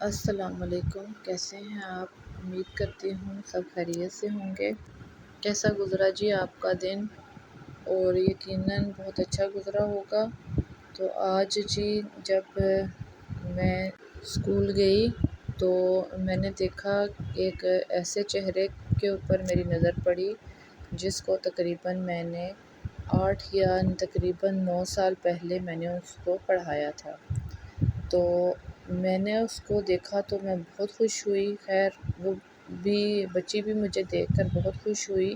السلام علیکم، کیسے ہیں آپ؟ امید کرتی ہوں سب خیریت سے ہوں گے۔ کیسا گزرا جی آپ کا دن؟ اور یقیناً بہت اچھا گزرا ہوگا۔ تو آج جی جب میں اسکول گئی تو میں نے دیکھا ایک ایسے چہرے کے اوپر میری نظر پڑی جس کو تقریباً میں نے 9 سال پہلے میں نے اس کو پڑھایا تھا۔ تو میں نے اس کو دیکھا تو میں بہت خوش ہوئی۔ خیر وہ بچی بھی مجھے دیکھ کر بہت خوش ہوئی۔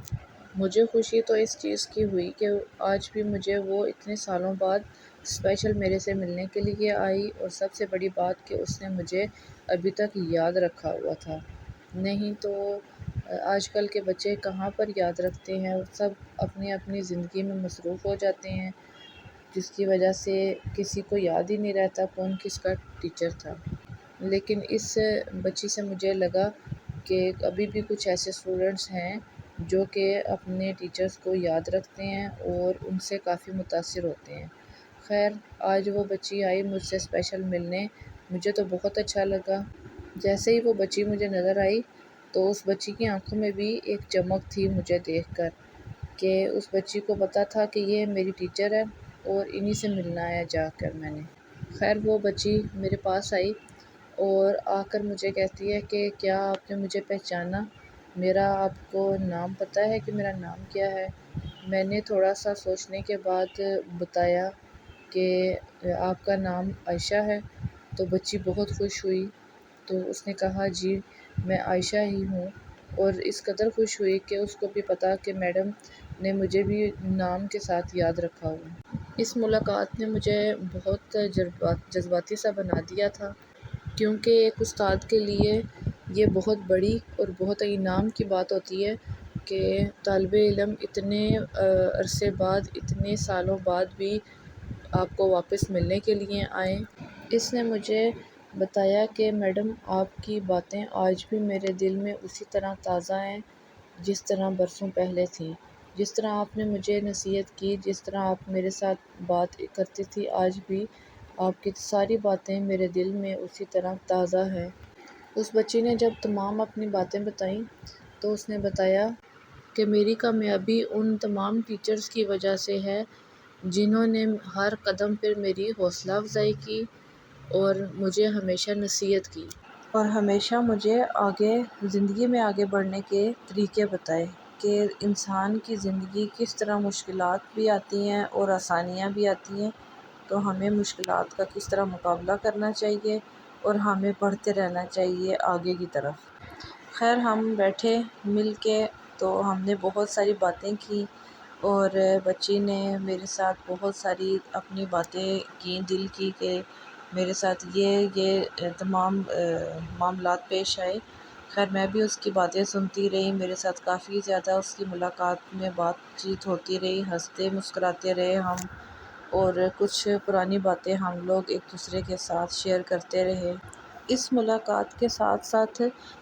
مجھے خوشی تو اس چیز کی ہوئی کہ آج بھی مجھے وہ اتنے سالوں بعد اسپیشل میرے سے ملنے کے لیے آئی، اور سب سے بڑی بات کہ اس نے مجھے ابھی تک یاد رکھا ہوا تھا۔ نہیں تو آج کل کے بچے کہاں پر یاد رکھتے ہیں، وہ سب اپنی اپنی زندگی میں مصروف ہو جاتے ہیں، جس کی وجہ سے کسی کو یاد ہی نہیں رہتا کون کس کا ٹیچر تھا۔ لیکن اس بچی سے مجھے لگا کہ ابھی بھی کچھ ایسے اسٹوڈنٹس ہیں جو کہ اپنے ٹیچرز کو یاد رکھتے ہیں اور ان سے کافی متاثر ہوتے ہیں۔ خیر آج وہ بچی آئی مجھ سے اسپیشل ملنے، مجھے تو بہت اچھا لگا۔ جیسے ہی وہ بچی مجھے نظر آئی تو اس بچی کی آنکھوں میں بھی ایک چمک تھی مجھے دیکھ کر، کہ اس بچی کو پتہ تھا کہ یہ میری ٹیچر ہے اور انہی سے ملنا ہے جا کر میں نے۔ خیر وہ بچی میرے پاس آئی اور آ کر مجھے کہتی ہے کہ کیا آپ نے مجھے پہچانا؟ میرا آپ کو نام پتہ ہے کہ میرا نام کیا ہے؟ میں نے تھوڑا سا سوچنے کے بعد بتایا کہ آپ کا نام عائشہ ہے۔ تو بچی بہت خوش ہوئی، تو اس نے کہا جی میں عائشہ ہی ہوں، اور اس قدر خوش ہوئی کہ اس کو بھی پتہ کہ میڈم نے مجھے بھی نام کے ساتھ یاد رکھا ہوا۔ اس ملاقات نے مجھے بہت جذباتی سا بنا دیا تھا، کیونکہ ایک استاد کے لیے یہ بہت بڑی اور بہت انعام کی بات ہوتی ہے کہ طالب علم اتنے عرصے بعد، اتنے سالوں بعد بھی آپ کو واپس ملنے کے لیے آئیں۔ اس نے مجھے بتایا کہ میڈم آپ کی باتیں آج بھی میرے دل میں اسی طرح تازہ ہیں جس طرح برسوں پہلے تھیں، جس طرح آپ نے مجھے نصیحت کی، جس طرح آپ میرے ساتھ بات کرتی تھی، آج بھی آپ کی ساری باتیں میرے دل میں اسی طرح تازہ ہیں۔ اس بچی نے جب تمام اپنی باتیں بتائیں تو اس نے بتایا کہ میری کامیابی ان تمام ٹیچرز کی وجہ سے ہے جنہوں نے ہر قدم پر میری حوصلہ افزائی کی اور مجھے ہمیشہ نصیحت کی، اور ہمیشہ مجھے زندگی میں آگے بڑھنے کے طریقے بتائے کہ انسان کی زندگی کس طرح مشکلات بھی آتی ہیں اور آسانیاں بھی آتی ہیں، تو ہمیں مشکلات کا کس طرح مقابلہ کرنا چاہیے اور ہمیں بڑھتے رہنا چاہیے آگے کی طرف۔ خیر ہم بیٹھے مل کے تو ہم نے بہت ساری باتیں کی، اور بچی نے میرے ساتھ بہت ساری اپنی باتیں کی دل کی کہ میرے ساتھ یہ تمام معاملات پیش آئے۔ خیر میں بھی اس کی باتیں سنتی رہی، میرے ساتھ کافی زیادہ اس کی ملاقات میں بات چیت ہوتی رہی، ہنستے مسکراتے رہے ہم، اور کچھ پرانی باتیں ہم لوگ ایک دوسرے کے ساتھ شیئر کرتے رہے۔ اس ملاقات کے ساتھ ساتھ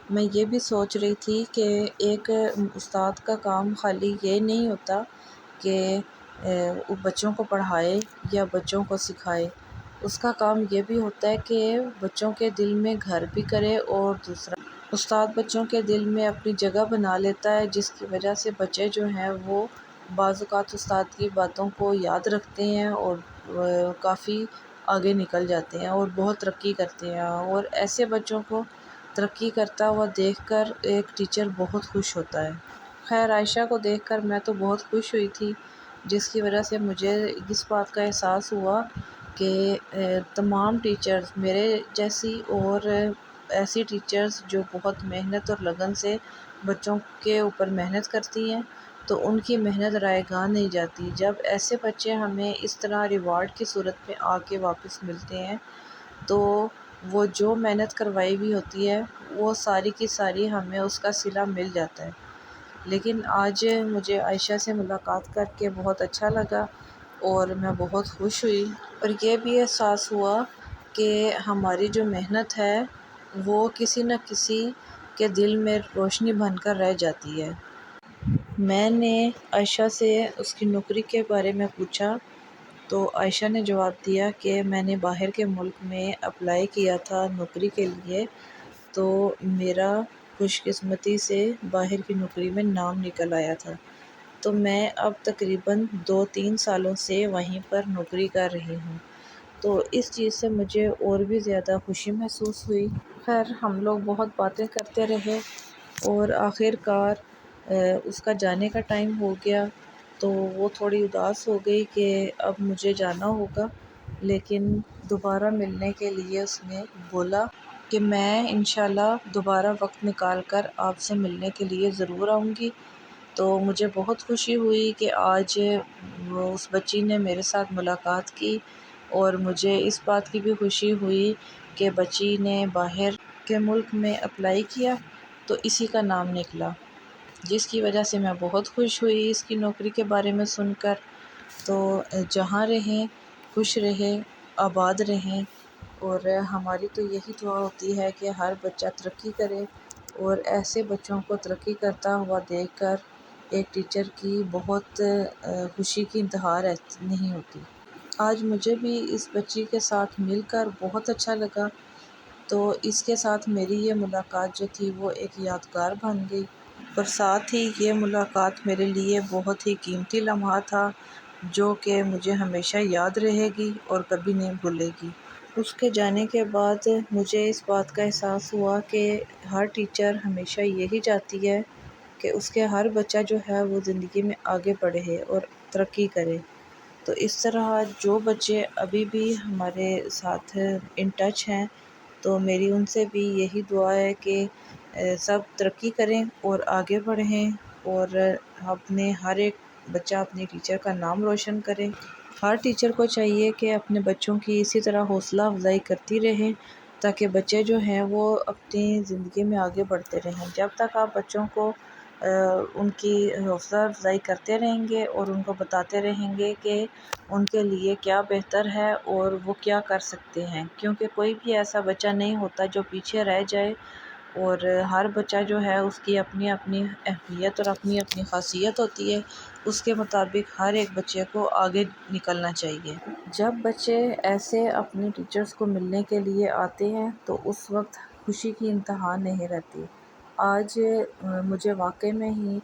میں یہ بھی سوچ رہی تھی کہ ایک استاد کا کام خالی یہ نہیں ہوتا کہ وہ بچوں کو پڑھائے یا بچوں کو سکھائے، اس کا کام یہ بھی ہوتا ہے کہ بچوں کے دل میں گھر بھی کرے، اور دوسرا استاد بچوں کے دل میں اپنی جگہ بنا لیتا ہے، جس کی وجہ سے بچے جو ہیں وہ بعض اوقات استاد کی باتوں کو یاد رکھتے ہیں اور کافی آگے نکل جاتے ہیں اور بہت ترقی کرتے ہیں، اور ایسے بچوں کو ترقی کرتا ہوا دیکھ کر ایک ٹیچر بہت خوش ہوتا ہے۔ خیر عائشہ کو دیکھ کر میں تو بہت خوش ہوئی تھی، جس کی وجہ سے مجھے اس بات کا احساس ہوا کہ تمام ٹیچرز میرے جیسی اور ایسی ٹیچرز جو بہت محنت اور لگن سے بچوں کے اوپر محنت کرتی ہیں، تو ان کی محنت رائے گاہ نہیں جاتی۔ جب ایسے بچے ہمیں اس طرح ریوارڈ کی صورت میں آ کے واپس ملتے ہیں تو وہ جو محنت کروائی ہوئی ہوتی ہے وہ ساری کی ساری ہمیں اس کا صلہ مل جاتا ہے۔ لیکن آج مجھے عائشہ سے ملاقات کر کے بہت اچھا لگا اور میں بہت خوش ہوئی، اور یہ بھی احساس ہوا کہ ہماری جو محنت ہے وہ کسی نہ کسی کے دل میں روشنی بن کر رہ جاتی ہے۔ میں نے عائشہ سے اس کی نوکری کے بارے میں پوچھا تو عائشہ نے جواب دیا کہ میں نے باہر کے ملک میں اپلائی کیا تھا نوکری کے لیے، تو میرا خوش قسمتی سے باہر کی نوکری میں نام نکل آیا تھا، تو میں اب تقریباً 2-3 سالوں سے وہیں پر نوکری کر رہی ہوں۔ تو اس چیز سے مجھے اور بھی زیادہ خوشی محسوس ہوئی۔ خیر ہم لوگ بہت باتیں کرتے رہے اور آخر کار اس کا جانے کا ٹائم ہو گیا، تو وہ تھوڑی اداس ہو گئی کہ اب مجھے جانا ہوگا، لیکن دوبارہ ملنے کے لیے اس نے بولا کہ میں انشاءاللہ دوبارہ وقت نکال کر آپ سے ملنے کے لیے ضرور آؤں گی۔ تو مجھے بہت خوشی ہوئی کہ آج اس بچی نے میرے ساتھ ملاقات کی، اور مجھے اس بات کی بھی خوشی ہوئی کہ بچی نے باہر کے ملک میں اپلائی کیا تو اسی کا نام نکلا، جس کی وجہ سے میں بہت خوش ہوئی اس کی نوکری کے بارے میں سن کر۔ تو جہاں رہیں خوش رہیں، آباد رہیں، اور ہماری تو یہی دعا ہوتی ہے کہ ہر بچہ ترقی کرے، اور ایسے بچوں کو ترقی کرتا ہوا دیکھ کر ایک ٹیچر کی بہت خوشی کی انتہا نہیں ہوتی۔ آج مجھے بھی اس بچی کے ساتھ مل کر بہت اچھا لگا، تو اس کے ساتھ میری یہ ملاقات جو تھی وہ ایک یادگار بن گئی، اور ساتھ ہی یہ ملاقات میرے لیے بہت ہی قیمتی لمحہ تھا، جو کہ مجھے ہمیشہ یاد رہے گی اور کبھی نہیں بھولے گی۔ اس کے جانے کے بعد مجھے اس بات کا احساس ہوا کہ ہر ٹیچر ہمیشہ یہی چاہتی ہے کہ اس کے ہر بچہ جو ہے وہ زندگی میں آگے بڑھے اور ترقی کرے۔ تو اس طرح جو بچے ابھی بھی ہمارے ساتھ ان ٹچ ہیں، تو میری ان سے بھی یہی دعا ہے کہ سب ترقی کریں اور آگے بڑھیں، اور اپنے ہر ایک بچہ اپنے ٹیچر کا نام روشن کرے۔ ہر ٹیچر کو چاہیے کہ اپنے بچوں کی اسی طرح حوصلہ افزائی کرتی رہیں، تاکہ بچے جو ہیں وہ اپنی زندگی میں آگے بڑھتے رہیں۔ جب تک آپ بچوں کو ان کی حوصلہ افزائی کرتے رہیں گے اور ان کو بتاتے رہیں گے کہ ان کے لیے کیا بہتر ہے اور وہ کیا کر سکتے ہیں، کیونکہ کوئی بھی ایسا بچہ نہیں ہوتا جو پیچھے رہ جائے، اور ہر بچہ جو ہے اس کی اپنی اپنی اہمیت اور اپنی اپنی خاصیت ہوتی ہے، اس کے مطابق ہر ایک بچے کو آگے نکلنا چاہیے۔ جب بچے ایسے اپنے ٹیچرز کو ملنے کے لیے آتے ہیں تو اس وقت خوشی کی انتہا نہیں رہتی۔ آج مجھے واقعی میں ہی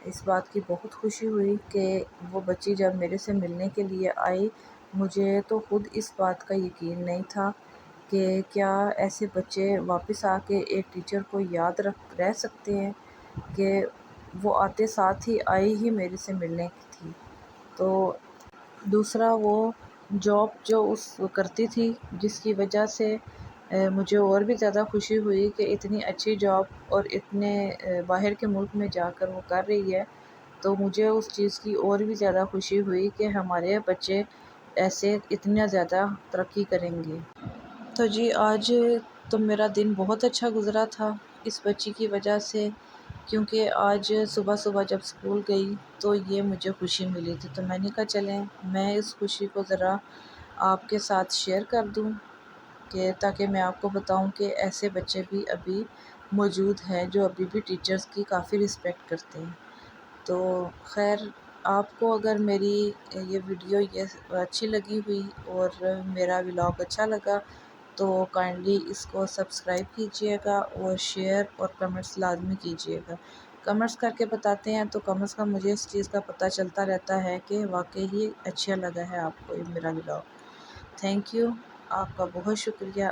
اس بات کی بہت خوشی ہوئی کہ وہ بچی جب میرے سے ملنے کے لیے آئی، مجھے تو خود اس بات کا یقین نہیں تھا کہ کیا ایسے بچے واپس آ کے ایک ٹیچر کو یاد رہ سکتے ہیں، کہ وہ آتے ساتھ ہی آئی ہی میرے سے ملنے کی تھی۔ تو دوسرا وہ جاب جو اس کرتی تھی، جس کی وجہ سے مجھے اور بھی زیادہ خوشی ہوئی کہ اتنی اچھی جاب اور اتنے باہر کے ملک میں جا کر وہ کر رہی ہے، تو مجھے اس چیز کی اور بھی زیادہ خوشی ہوئی کہ ہمارے بچے ایسے اتنا زیادہ ترقی کریں گے۔ تو جی آج تو میرا دن بہت اچھا گزرا تھا اس بچی کی وجہ سے، کیونکہ آج صبح صبح جب اسکول گئی تو یہ مجھے خوشی ملی تھی، تو میں نے کہا چلیں میں اس خوشی کو ذرا آپ کے ساتھ شیئر کر دوں، کہ تاکہ میں آپ کو بتاؤں کہ ایسے بچے بھی ابھی موجود ہیں جو ابھی بھی ٹیچرز کی کافی رسپیکٹ کرتے ہیں۔ تو خیر آپ کو اگر میری یہ ویڈیو اچھی لگی ہوئی اور میرا ولاگ اچھا لگا تو کائنڈلی اس کو سبسکرائب کیجیے گا، اور شیئر اور کمنٹس لازمی کیجیے گا۔ کمنٹس کر کے بتاتے ہیں تو کم از کم مجھے اس چیز کا پتہ چلتا رہتا ہے کہ واقعی ہی اچھا لگا ہے آپ کو یہ میرا ولاگ۔ تھینک یو، آپ کا بہت شکریہ۔